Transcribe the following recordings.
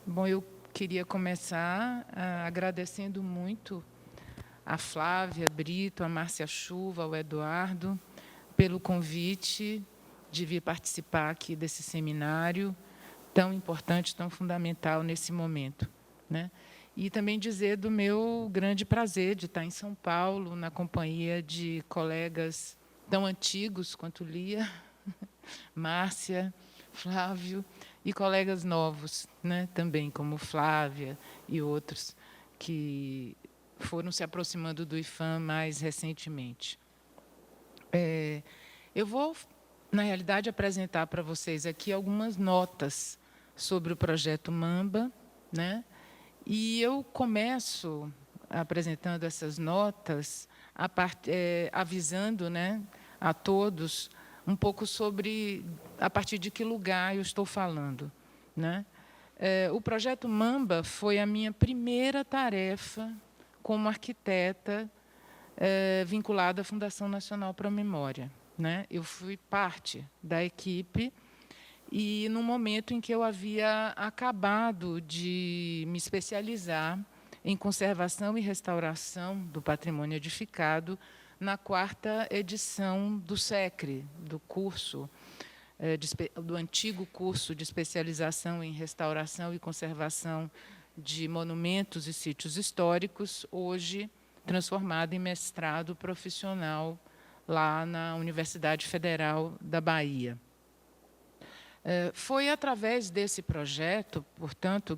Bom, eu queria começar agradecendo muito a Flávia Brito, a Márcia Chuva, ao Eduardo, pelo convite de vir participar aqui desse seminário tão importante, tão fundamental nesse momento, né? E também dizer do meu grande prazer de estar em São Paulo, na companhia de colegas tão antigos quanto Lia, Márcia, Flávio, e colegas novos, né, também, como Flávia e outros, que foram se aproximando do IFAM mais recentemente. Eu vou, na realidade, apresentar para vocês aqui algumas notas sobre o projeto Mamba, né? E eu começo apresentando essas notas, avisando, né, a todos um pouco sobre a partir de que lugar eu estou falando, né? O projeto Mamba foi a minha primeira tarefa como arquiteta vinculada à Fundação Nacional para a Memória, né? Eu fui parte da equipe e no momento em que eu havia acabado de me especializar em conservação e restauração do patrimônio edificado na 4ª edição do SECRE, do curso do antigo curso de especialização em restauração e conservação de monumentos e sítios históricos, hoje transformado em mestrado profissional lá na Universidade Federal da Bahia. Foi através desse projeto, portanto,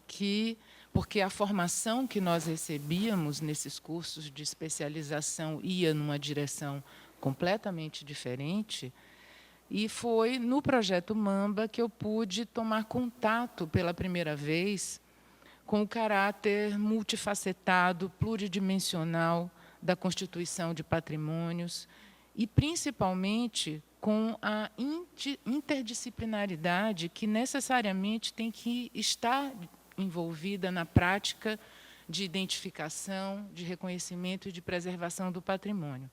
porque a formação que nós recebíamos nesses cursos de especialização ia numa direção completamente diferente, e foi no projeto Mamba que eu pude tomar contato pela primeira vez com o caráter multifacetado, pluridimensional da constituição de patrimônios e, principalmente, com a interdisciplinaridade que necessariamente tem que estar envolvida na prática de identificação, de reconhecimento e de preservação do patrimônio.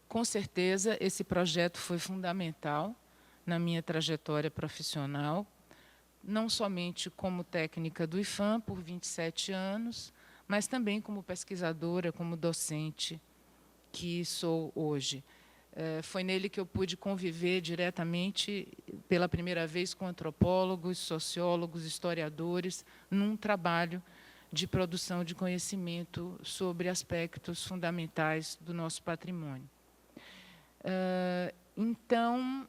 Com certeza, esse projeto foi fundamental na minha trajetória profissional, não somente como técnica do IFAM por 27 anos, mas também como pesquisadora, como docente, que sou hoje. Foi nele que eu pude conviver diretamente, pela primeira vez, com antropólogos, sociólogos, historiadores, num trabalho de produção de conhecimento sobre aspectos fundamentais do nosso patrimônio. Então,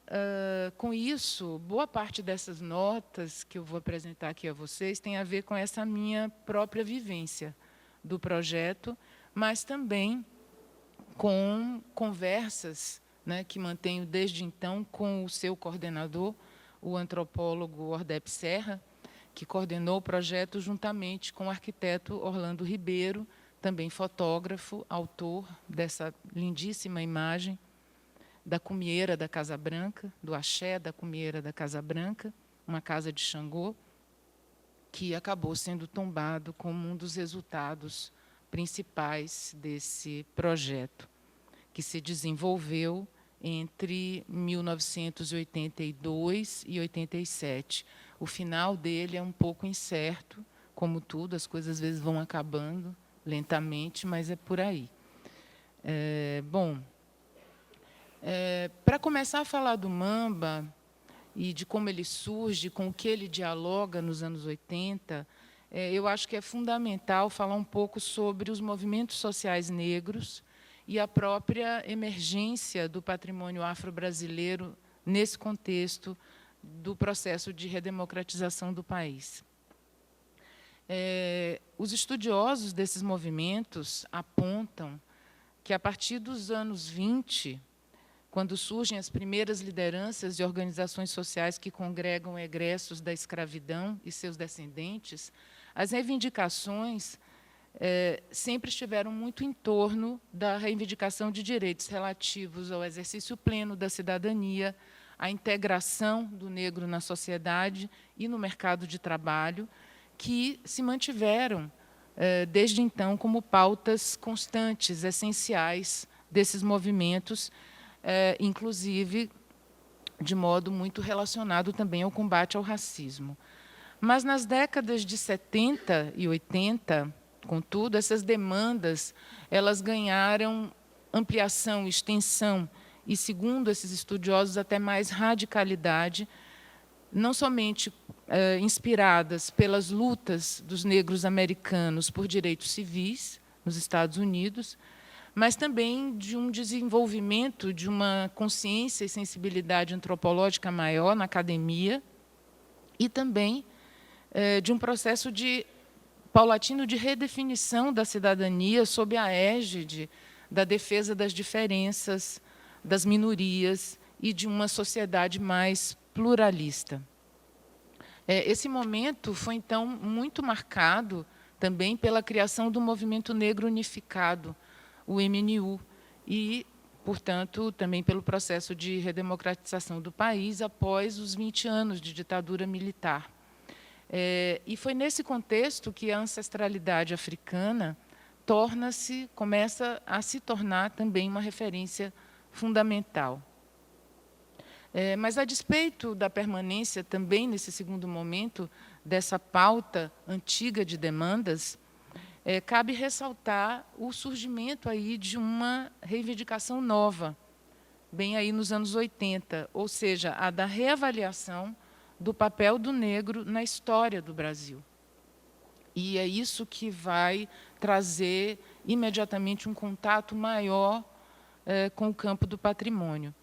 com isso, boa parte dessas notas que eu vou apresentar aqui a vocês tem a ver com essa minha própria vivência do projeto, mas também com conversas, né, que mantenho desde então com o seu coordenador, o antropólogo Ordep Serra, que coordenou o projeto juntamente com o arquiteto Orlando Ribeiro, também fotógrafo, autor dessa lindíssima imagem da cumieira da Casa Branca, do axé da cumieira da Casa Branca, uma casa de Xangô, que acabou sendo tombado como um dos resultados principais desse projeto, que se desenvolveu entre 1982 e 87. O final dele é um pouco incerto, como tudo, as coisas às vezes vão acabando lentamente, mas é por aí. Para começar a falar do Mamba e de como ele surge, com o que ele dialoga nos anos 80, eu acho que é fundamental falar um pouco sobre os movimentos sociais negros e a própria emergência do patrimônio afro-brasileiro nesse contexto do processo de redemocratização do país. Os estudiosos desses movimentos apontam que, a partir dos anos 20, quando surgem as primeiras lideranças de organizações sociais que congregam egressos da escravidão e seus descendentes, as reivindicações sempre estiveram muito em torno da reivindicação de direitos relativos ao exercício pleno da cidadania, à integração do negro na sociedade e no mercado de trabalho, que se mantiveram, desde então, como pautas constantes, essenciais desses movimentos, inclusive de modo muito relacionado também ao combate ao racismo. Mas, nas décadas de 70 e 80, contudo, essas demandas elas ganharam ampliação, extensão e, segundo esses estudiosos, até mais radicalidade, não somente inspiradas pelas lutas dos negros americanos por direitos civis nos Estados Unidos, mas também de um desenvolvimento de uma consciência e sensibilidade antropológica maior na academia e também de um processo paulatino de redefinição da cidadania sob a égide da defesa das diferenças, das minorias e de uma sociedade mais pluralista. Esse momento foi, então, muito marcado também pela criação do Movimento Negro Unificado, o MNU, e, portanto, também pelo processo de redemocratização do país após os 20 anos de ditadura militar. E foi nesse contexto que a ancestralidade africana começa a se tornar também uma referência fundamental. Mas, a despeito da permanência também, nesse segundo momento, dessa pauta antiga de demandas, cabe ressaltar o surgimento aí de uma reivindicação nova, bem aí nos anos 80, ou seja, a da reavaliação do papel do negro na história do Brasil. E é isso que vai trazer imediatamente um contato maior com o campo do patrimônio.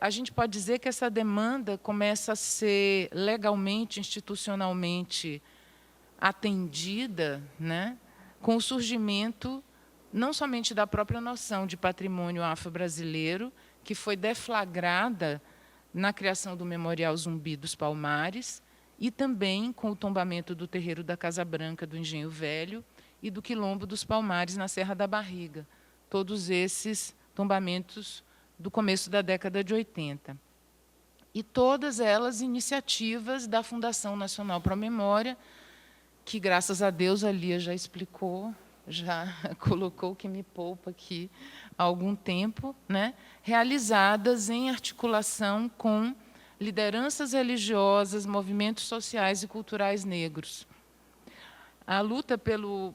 A gente pode dizer que essa demanda começa a ser legalmente, institucionalmente atendida, né, com o surgimento não somente da própria noção de patrimônio afro-brasileiro, que foi deflagrada na criação do Memorial Zumbi dos Palmares, e também com o tombamento do terreiro da Casa Branca do Engenho Velho e do Quilombo dos Palmares na Serra da Barriga. Todos esses tombamentos do começo da década de 80. E todas elas iniciativas da Fundação Nacional Pro Memória, que, graças a Deus, a Lia já explicou, já colocou que me poupa aqui há algum tempo, né, realizadas em articulação com lideranças religiosas, movimentos sociais e culturais negros. A luta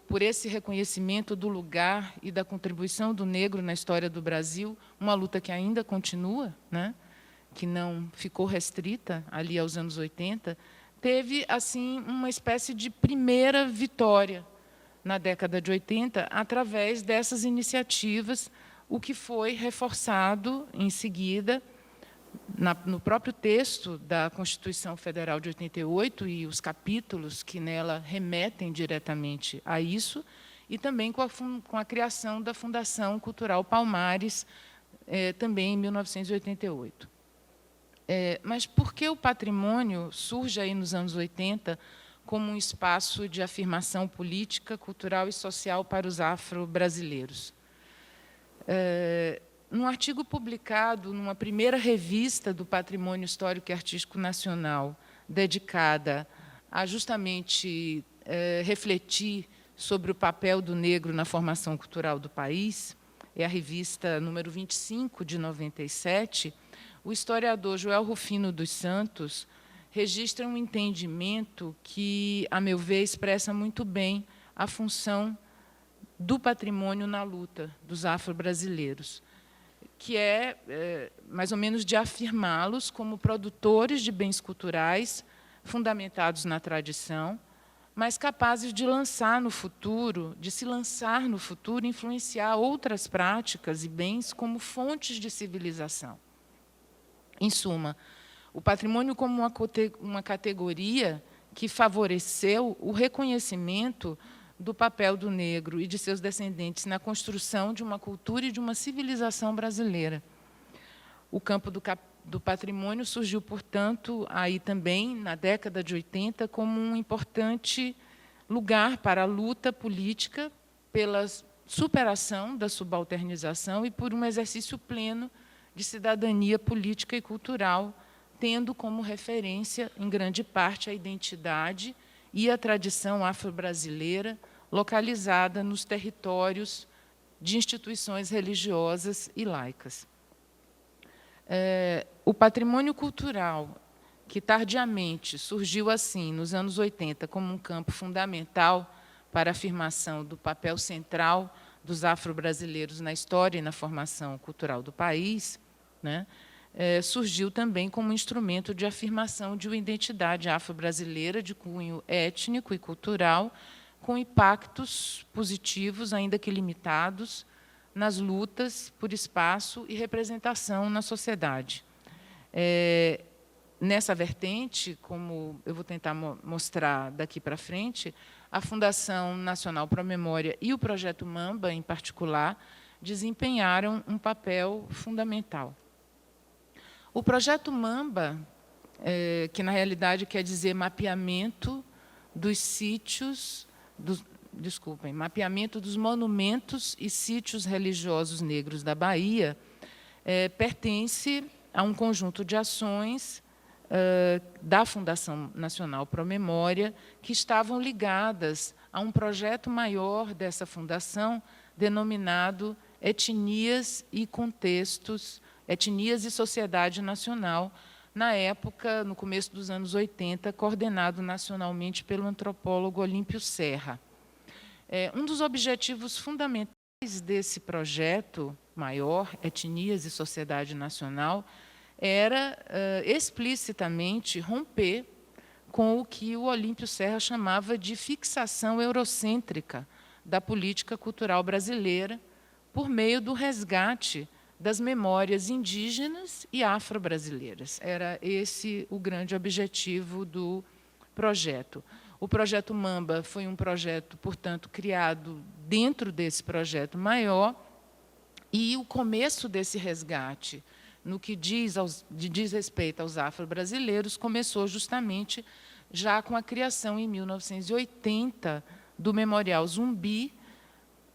por esse reconhecimento do lugar e da contribuição do negro na história do Brasil, uma luta que ainda continua, né, que não ficou restrita ali aos anos 80, teve assim uma espécie de primeira vitória na década de 80 através dessas iniciativas, o que foi reforçado em seguida no próprio texto da Constituição Federal de 88 e os capítulos que nela remetem diretamente a isso, e também com a criação da Fundação Cultural Palmares, também em 1988. Mas por que o patrimônio surge aí nos anos 80 como um espaço de afirmação política, cultural e social para os afro-brasileiros? Num artigo publicado numa primeira revista do Patrimônio Histórico e Artístico Nacional, dedicada a justamente refletir sobre o papel do negro na formação cultural do país, é a revista número 25, de 97, o historiador Joel Rufino dos Santos registra um entendimento que, a meu ver, expressa muito bem a função do patrimônio na luta dos afro-brasileiros, que mais ou menos de afirmá-los como produtores de bens culturais fundamentados na tradição, mas capazes de se lançar no futuro, influenciar outras práticas e bens como fontes de civilização. Em suma, o patrimônio como uma categoria que favoreceu o reconhecimento do papel do negro e de seus descendentes na construção de uma cultura e de uma civilização brasileira. O campo do patrimônio surgiu, portanto, aí também, na década de 80, como um importante lugar para a luta política pela superação da subalternização e por um exercício pleno de cidadania política e cultural, tendo como referência, em grande parte, a identidade e a tradição afro-brasileira, localizada nos territórios de instituições religiosas e laicas. O patrimônio cultural que tardiamente surgiu assim, nos anos 80, como um campo fundamental para a afirmação do papel central dos afro-brasileiros na história e na formação cultural do país, né, surgiu também como instrumento de afirmação de uma identidade afro-brasileira de cunho étnico e cultural, com impactos positivos, ainda que limitados, nas lutas por espaço e representação na sociedade. Nessa vertente, como eu vou tentar mostrar daqui para frente, a Fundação Nacional Pro Memória e o Projeto Mamba, em particular, desempenharam um papel fundamental. O Projeto Mamba, que na realidade quer dizer mapeamento dos sítios, mapeamento dos monumentos e sítios religiosos negros da Bahia, pertence a um conjunto de ações da Fundação Nacional Pro Memória, que estavam ligadas a um projeto maior dessa fundação, denominado Etnias e Contextos, Etnias e Sociedade Nacional, na época, no começo dos anos 80, coordenado nacionalmente pelo antropólogo Olímpio Serra. Um dos objetivos fundamentais desse projeto maior, Etnias e Sociedade Nacional, era explicitamente romper com o que o Olímpio Serra chamava de fixação eurocêntrica da política cultural brasileira, por meio do resgate das memórias indígenas e afro-brasileiras. Era esse o grande objetivo do projeto. O Projeto Mamba foi um projeto, portanto, criado dentro desse projeto maior, e o começo desse resgate, no que diz respeito aos afro-brasileiros, começou justamente já com a criação, em 1980, do Memorial Zumbi,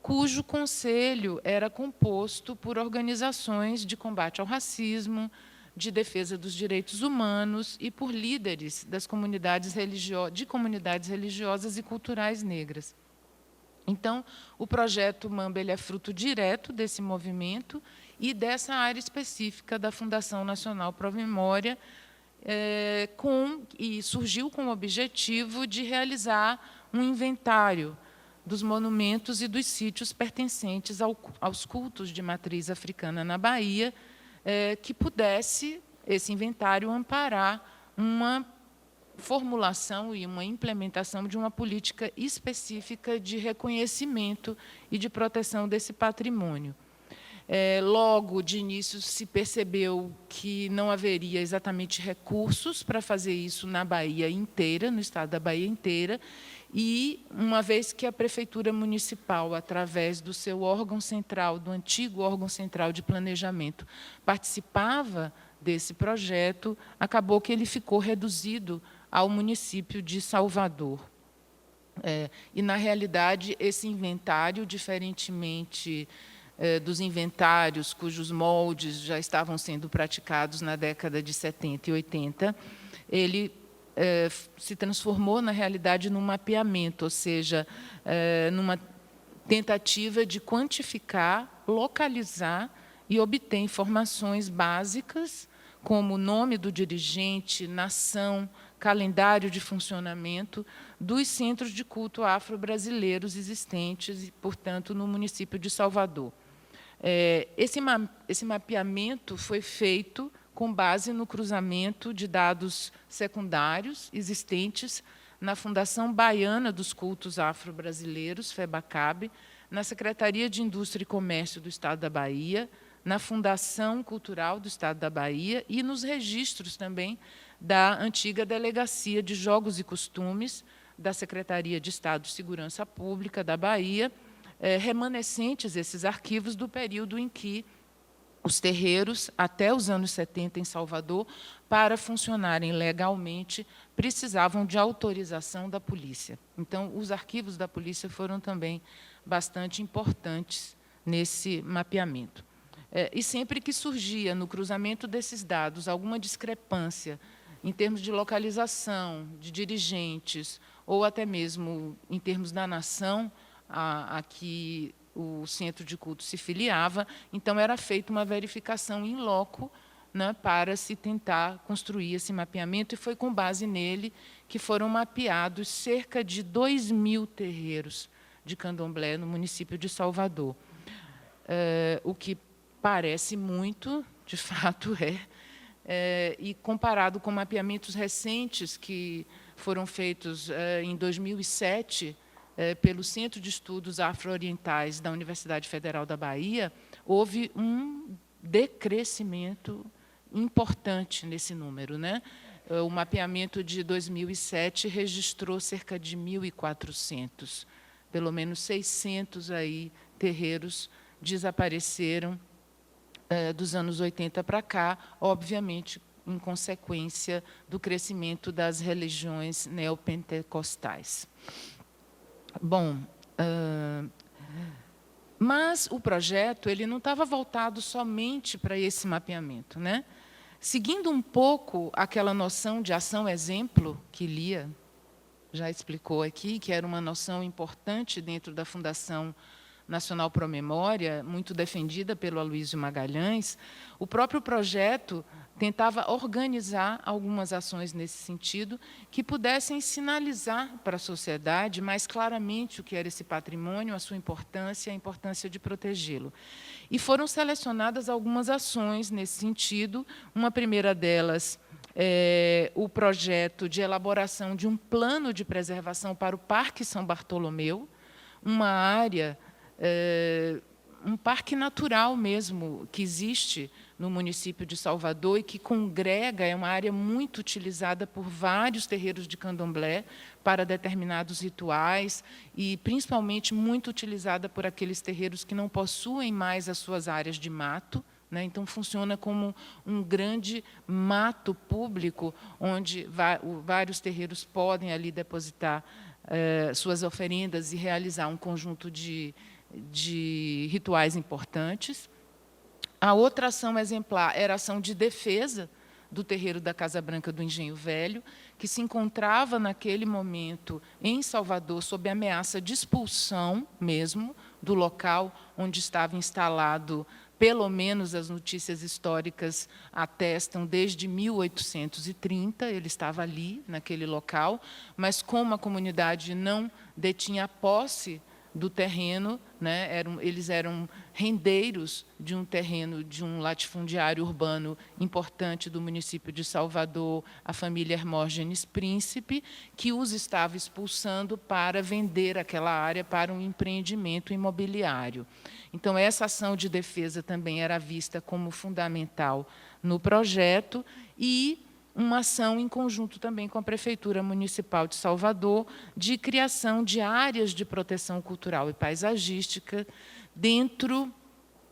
cujo conselho era composto por organizações de combate ao racismo, de defesa dos direitos humanos e por líderes das comunidades religiosas e culturais negras. Então, o Projeto Mamba ele é fruto direto desse movimento e dessa área específica da Fundação Nacional Pro Memória, e surgiu com o objetivo de realizar um inventário dos monumentos e dos sítios pertencentes aos cultos de matriz africana na Bahia, que pudesse, esse inventário, amparar uma formulação e uma implementação de uma política específica de reconhecimento e de proteção desse patrimônio. Logo, de início, se percebeu que não haveria exatamente recursos para fazer isso na Bahia inteira, no estado da Bahia inteira, e, uma vez que a Prefeitura Municipal, através do seu órgão central, do antigo órgão central de planejamento, participava desse projeto, acabou que ele ficou reduzido ao município de Salvador. E, na realidade, esse inventário, diferentemente dos inventários cujos moldes já estavam sendo praticados na década de 70 e 80, ele se transformou, na realidade, num mapeamento, ou seja, numa tentativa de quantificar, localizar e obter informações básicas, como o nome do dirigente, nação, calendário de funcionamento dos centros de culto afro-brasileiros existentes, e, portanto, no município de Salvador. Esse mapeamento foi feito com base no cruzamento de dados secundários existentes na Fundação Baiana dos Cultos Afro-Brasileiros, FEBACAB, na Secretaria de Indústria e Comércio do Estado da Bahia, na Fundação Cultural do Estado da Bahia e nos registros também da antiga Delegacia de Jogos e Costumes da Secretaria de Estado de Segurança Pública da Bahia, remanescentes esses arquivos do período em que os terreiros, até os anos 70 em Salvador, para funcionarem legalmente, precisavam de autorização da polícia. Então, os arquivos da polícia foram também bastante importantes nesse mapeamento. E sempre que surgia, no cruzamento desses dados, alguma discrepância em termos de localização, de dirigentes, ou até mesmo em termos da nação a que o centro de culto se filiava, então era feita uma verificação in loco né, para se tentar construir esse mapeamento, e foi com base nele que foram mapeados cerca de 2.000 terreiros de candomblé no município de Salvador. O que parece muito, de fato e comparado com mapeamentos recentes que foram feitos em 2007 pelo Centro de Estudos Afro-Orientais da Universidade Federal da Bahia, houve um decrescimento importante nesse número, né? O mapeamento de 2007 registrou cerca de 1.400, pelo menos 600 aí, terreiros desapareceram dos anos 80 para cá, obviamente, em consequência do crescimento das religiões neopentecostais. Bom, mas o projeto ele não estava voltado somente para esse mapeamento, né? Seguindo um pouco aquela noção de ação-exemplo que Lia já explicou aqui, que era uma noção importante dentro da Fundação Nacional Promemória, muito defendida pelo Aloysio Magalhães, o próprio projeto tentava organizar algumas ações nesse sentido que pudessem sinalizar para a sociedade mais claramente o que era esse patrimônio, a sua importância, a importância de protegê-lo. E foram selecionadas algumas ações nesse sentido. Uma primeira delas o projeto de elaboração de um plano de preservação para o Parque São Bartolomeu, uma área, um parque natural mesmo, que existe no município de Salvador e que congrega, é uma área muito utilizada por vários terreiros de candomblé para determinados rituais e, principalmente, muito utilizada por aqueles terreiros que não possuem mais as suas áreas de mato, né? Então, funciona como um grande mato público, onde vários terreiros podem ali depositar suas oferendas e realizar um conjunto de rituais importantes. A outra ação exemplar era a ação de defesa do terreiro da Casa Branca do Engenho Velho, que se encontrava, naquele momento, em Salvador, sob ameaça de expulsão mesmo do local onde estava instalado, pelo menos as notícias históricas atestam, desde 1830, ele estava ali, naquele local, mas como a comunidade não detinha posse do terreno, né, eles eram rendeiros de um terreno, de um latifundiário urbano importante do município de Salvador, a família Hermógenes Príncipe, que os estava expulsando para vender aquela área para um empreendimento imobiliário. Então, essa ação de defesa também era vista como fundamental no projeto e uma ação em conjunto também com a Prefeitura Municipal de Salvador de criação de áreas de proteção cultural e paisagística dentro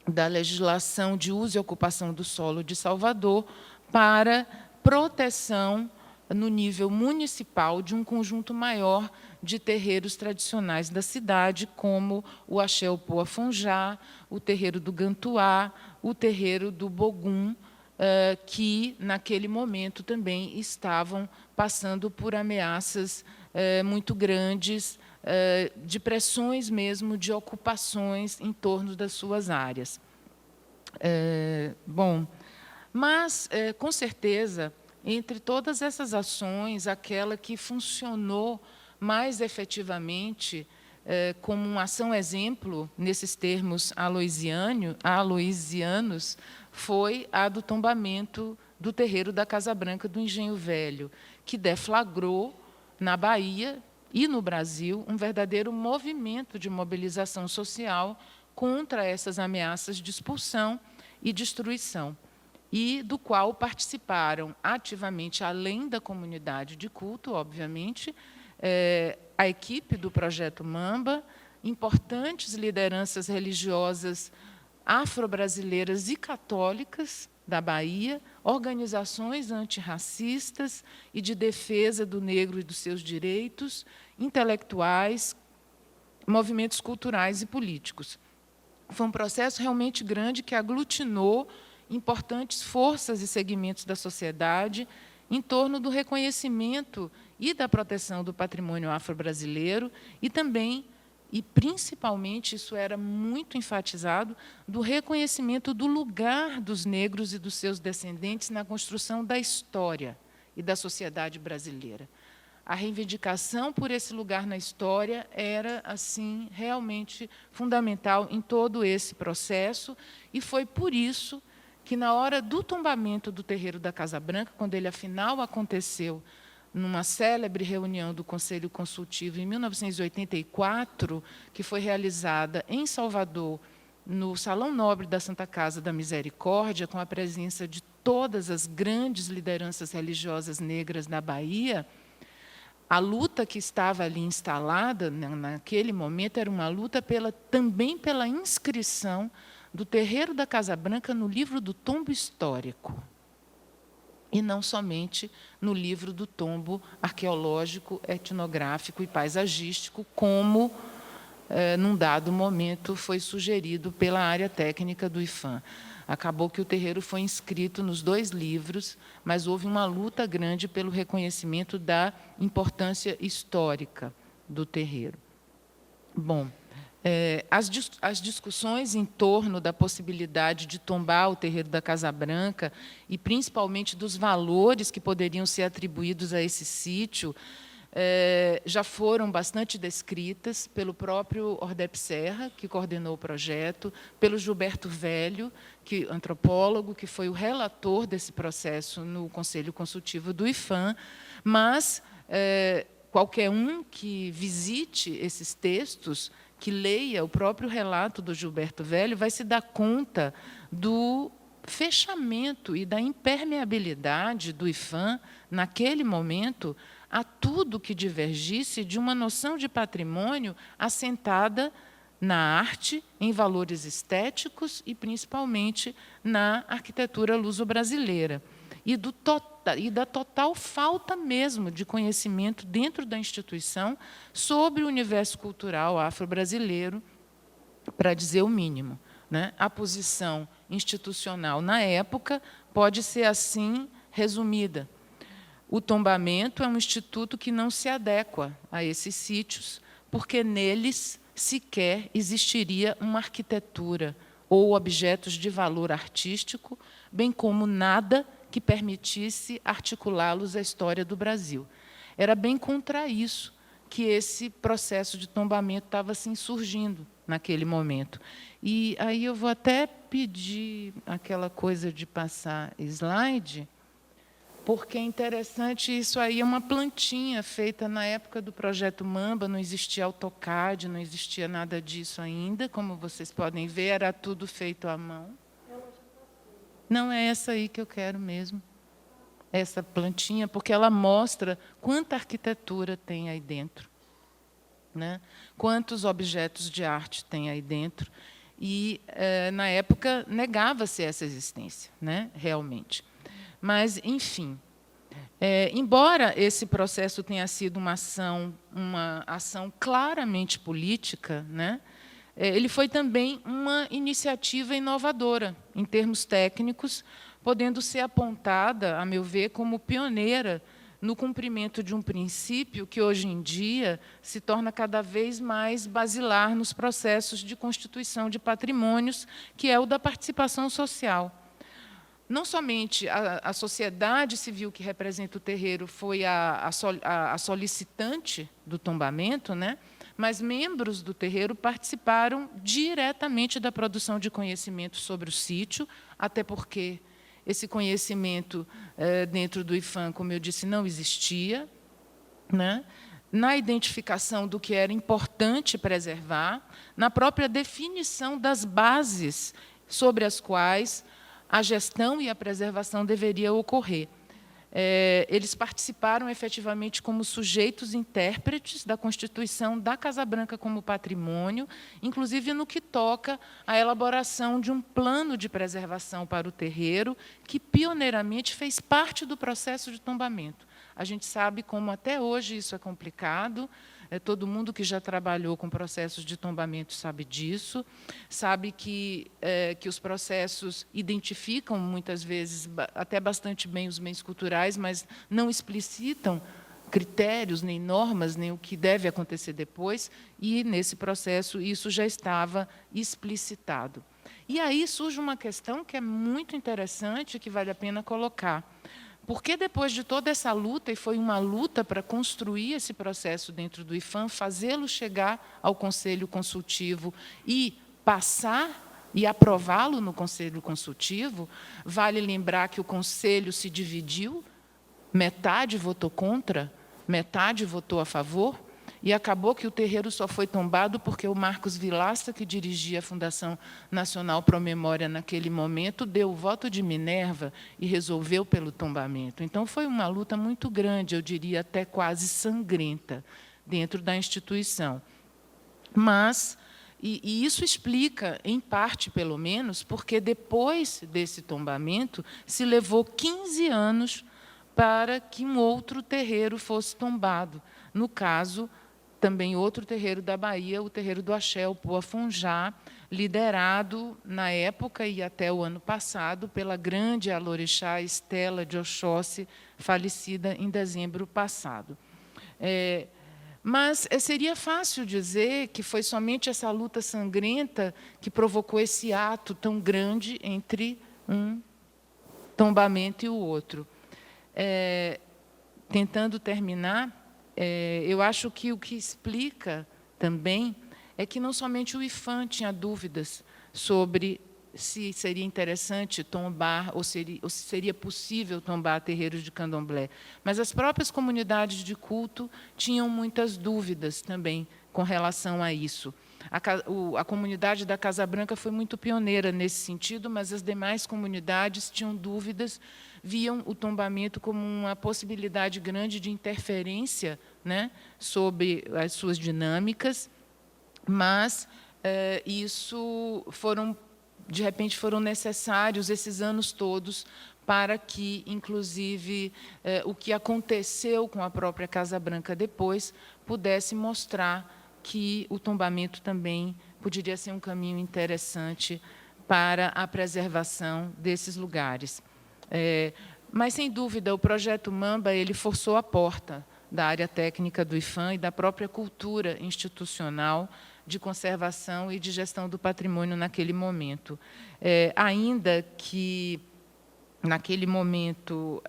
da legislação de uso e ocupação do solo de Salvador para proteção no nível municipal de um conjunto maior de terreiros tradicionais da cidade, como o Axé Opoa Fonjá, o terreiro do Gantuá, o terreiro do Bogum, que, naquele momento, também estavam passando por ameaças muito grandes, de pressões mesmo, de ocupações em torno das suas áreas. Bom, mas, com certeza, entre todas essas ações, aquela que funcionou mais efetivamente como uma ação-exemplo, nesses termos aloysianos, foi a do tombamento do terreiro da Casa Branca do Engenho Velho, que deflagrou, na Bahia e no Brasil, um verdadeiro movimento de mobilização social contra essas ameaças de expulsão e destruição, e do qual participaram ativamente, além da comunidade de culto, obviamente, a equipe do Projeto Mamba, importantes lideranças religiosas afro-brasileiras e católicas da Bahia, organizações antirracistas e de defesa do negro e dos seus direitos, intelectuais, movimentos culturais e políticos. Foi um processo realmente grande que aglutinou importantes forças e segmentos da sociedade em torno do reconhecimento e da proteção do patrimônio afro-brasileiro e também e, principalmente, isso era muito enfatizado, do reconhecimento do lugar dos negros e dos seus descendentes na construção da história e da sociedade brasileira. A reivindicação por esse lugar na história era, assim, realmente fundamental em todo esse processo, e foi por isso que, na hora do tombamento do terreiro da Casa Branca, quando ele, afinal, aconteceu numa célebre reunião do Conselho Consultivo em 1984, que foi realizada em Salvador, no Salão Nobre da Santa Casa da Misericórdia, com a presença de todas as grandes lideranças religiosas negras da Bahia, a luta que estava ali instalada, naquele momento, era uma luta também pela inscrição do terreiro da Casa Branca no livro do tombo histórico, e não somente no livro do tombo arqueológico, etnográfico e paisagístico, como, num dado momento, foi sugerido pela área técnica do IPHAN. Acabou que o terreiro foi inscrito nos 2 livros, mas houve uma luta grande pelo reconhecimento da importância histórica do terreiro. Bom, as discussões em torno da possibilidade de tombar o terreiro da Casa Branca, e principalmente dos valores que poderiam ser atribuídos a esse sítio, já foram bastante descritas pelo próprio Ordep Serra, que coordenou o projeto, pelo Gilberto Velho, antropólogo, que foi o relator desse processo no Conselho Consultivo do IPHAN, mas qualquer um que visite esses textos, que leia o próprio relato do Gilberto Velho, vai se dar conta do fechamento e da impermeabilidade do IPHAN, naquele momento, a tudo que divergisse de uma noção de patrimônio assentada na arte, em valores estéticos e, principalmente, na arquitetura luso-brasileira. E da total falta mesmo de conhecimento dentro da instituição sobre o universo cultural afro-brasileiro, para dizer o mínimo, né? A posição institucional, na época, pode ser assim resumida. O tombamento é um instituto que não se adequa a esses sítios, porque neles sequer existiria uma arquitetura ou objetos de valor artístico, bem como nada que permitisse articulá-los à história do Brasil. Era bem contra isso que esse processo de tombamento estava assim, surgindo naquele momento. E aí eu vou até pedir aquela coisa de passar slide, porque é interessante, isso aí é uma plantinha feita na época do Projeto Mamba, não existia AutoCAD, não existia nada disso ainda, como vocês podem ver, era tudo feito à mão. Não é essa aí que eu quero mesmo, essa plantinha, porque ela mostra quanta arquitetura tem aí dentro, né? Quantos objetos de arte tem aí dentro. E, na época, negava-se essa existência, né? Realmente. Mas, enfim, embora esse processo tenha sido uma ação claramente política, né, ele foi também uma iniciativa inovadora, em termos técnicos, podendo ser apontada, a meu ver, como pioneira no cumprimento de um princípio que, hoje em dia, se torna cada vez mais basilar nos processos de constituição de patrimônios, que é o da participação social. Não somente a sociedade civil que representa o terreiro foi a solicitante do tombamento, né, mas membros do terreiro participaram diretamente da produção de conhecimento sobre o sítio, até porque esse conhecimento, dentro do IPHAN, como eu disse, não existia, né, na identificação do que era importante preservar, na própria definição das bases sobre as quais a gestão e a preservação deveria ocorrer. Eles participaram efetivamente como sujeitos intérpretes da constituição da Casa Branca como patrimônio, inclusive no que toca à elaboração de um plano de preservação para o terreiro, que pioneiramente fez parte do processo de tombamento. A gente sabe como até hoje isso é complicado. Todo mundo que já trabalhou com processos de tombamento sabe disso, sabe que os processos identificam, muitas vezes, até bastante bem os bens culturais, mas não explicitam critérios, nem normas, nem o que deve acontecer depois, e, nesse processo, isso já estava explicitado. E aí surge uma questão que é muito interessante, que vale a pena colocar. Porque, depois de toda essa luta, e foi uma luta para construir esse processo dentro do IPHAN, fazê-lo chegar ao Conselho Consultivo e passar e aprová-lo no Conselho Consultivo, vale lembrar que o Conselho se dividiu, metade votou contra, metade votou a favor, e acabou que o terreiro só foi tombado porque o Marcos Vilaça, que dirigia a Fundação Nacional Pro Memória naquele momento, deu o voto de Minerva e resolveu pelo tombamento. Então, foi uma luta muito grande, eu diria até quase sangrenta, dentro da instituição. Mas, e isso explica, em parte, pelo menos, porque depois desse tombamento, se levou 15 anos para que um outro terreiro fosse tombado. No caso, também outro terreiro da Bahia, o terreiro do Axé, o Poafunjá, liderado, na época e até o ano passado, pela grande alorixá Estela de Oxóssi, falecida em dezembro passado. Mas seria fácil dizer que foi somente essa luta sangrenta que provocou esse ato tão grande entre um tombamento e o outro. Tentando terminar, eu acho que o que explica também é que não somente o IPHAN tinha dúvidas sobre se seria interessante tombar ou se seria possível tombar terreiros de candomblé, mas as próprias comunidades de culto tinham muitas dúvidas também com relação a isso. A comunidade da Casa Branca foi muito pioneira nesse sentido, mas as demais comunidades tinham dúvidas, viam o tombamento como uma possibilidade grande de interferência, né, sobre as suas dinâmicas, mas de repente, foram necessários esses anos todos para que, inclusive, o que aconteceu com a própria Casa Branca depois pudesse mostrar que o tombamento também poderia ser um caminho interessante para a preservação desses lugares. Mas, sem dúvida, o projeto Mamba ele forçou a porta da área técnica do IPHAN e da própria cultura institucional de conservação e de gestão do patrimônio naquele momento. Ainda que, naquele momento,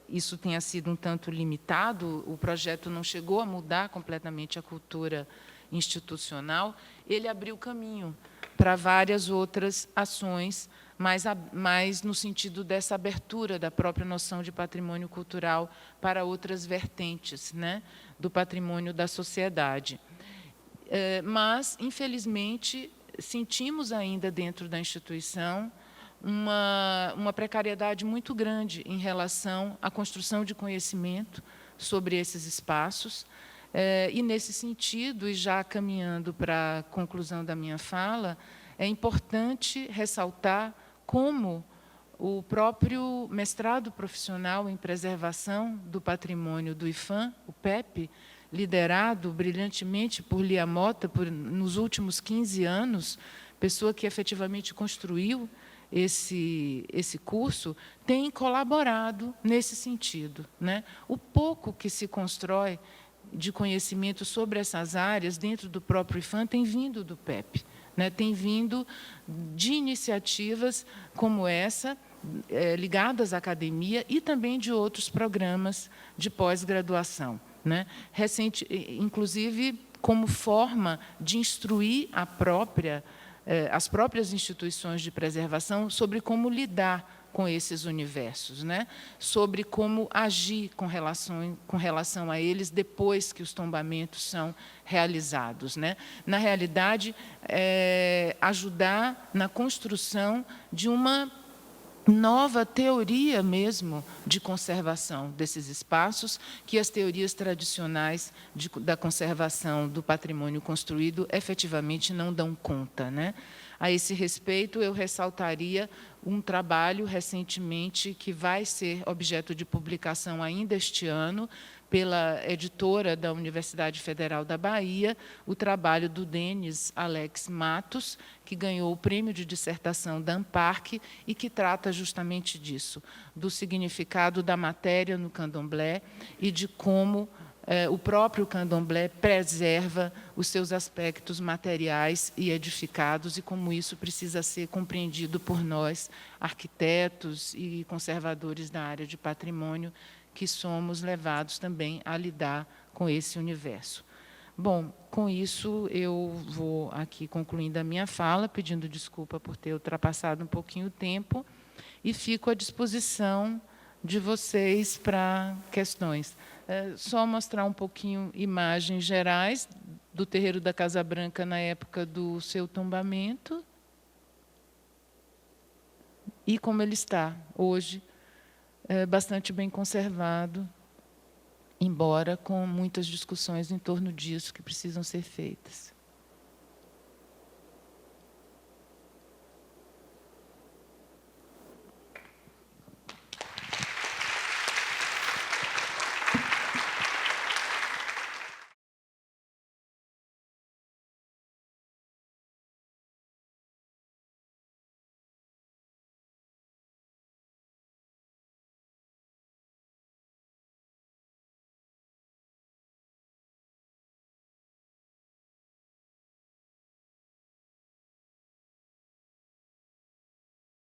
isso tenha sido um tanto limitado, o projeto não chegou a mudar completamente a cultura institucional, ele abriu caminho para várias outras ações, mais no sentido dessa abertura da própria noção de patrimônio cultural para outras vertentes, né, do patrimônio da sociedade. Mas, infelizmente, sentimos ainda dentro da instituição uma precariedade muito grande em relação à construção de conhecimento sobre esses espaços. E, nesse sentido, e já caminhando para a conclusão da minha fala, é importante ressaltar como o próprio mestrado profissional em preservação do patrimônio do IPHAN, o PEP, liderado brilhantemente por Lia Mota nos últimos 15 anos, pessoa que efetivamente construiu esse curso, tem colaborado nesse sentido, né? O pouco que se constrói de conhecimento sobre essas áreas dentro do próprio IPHAN tem vindo do PEP, né? Tem vindo de iniciativas como essa, ligadas à academia, e também de outros programas de pós-graduação, né? Inclusive, como forma de instruir as próprias instituições de preservação sobre como lidar com esses universos, né? Sobre como agir com relação a eles depois que os tombamentos são realizados, né? Na realidade, ajudar na construção de uma nova teoria mesmo de conservação desses espaços, que as teorias tradicionais da conservação do patrimônio construído efetivamente não dão conta, né? A esse respeito, eu ressaltaria um trabalho recentemente que vai ser objeto de publicação ainda este ano, pela editora da Universidade Federal da Bahia, o trabalho do Denis Alex Matos, que ganhou o prêmio de dissertação da ANPARC e que trata justamente disso, do significado da matéria no candomblé e de como o próprio candomblé preserva os seus aspectos materiais e edificados, e como isso precisa ser compreendido por nós, arquitetos e conservadores da área de patrimônio, que somos levados também a lidar com esse universo. Bom, com isso, eu vou aqui concluindo a minha fala, pedindo desculpa por ter ultrapassado um pouquinho o tempo, e fico à disposição de vocês para questões. Só mostrar um pouquinho imagens gerais do terreiro da Casa Branca na época do seu tombamento e como ele está hoje, bastante bem conservado, embora com muitas discussões em torno disso que precisam ser feitas.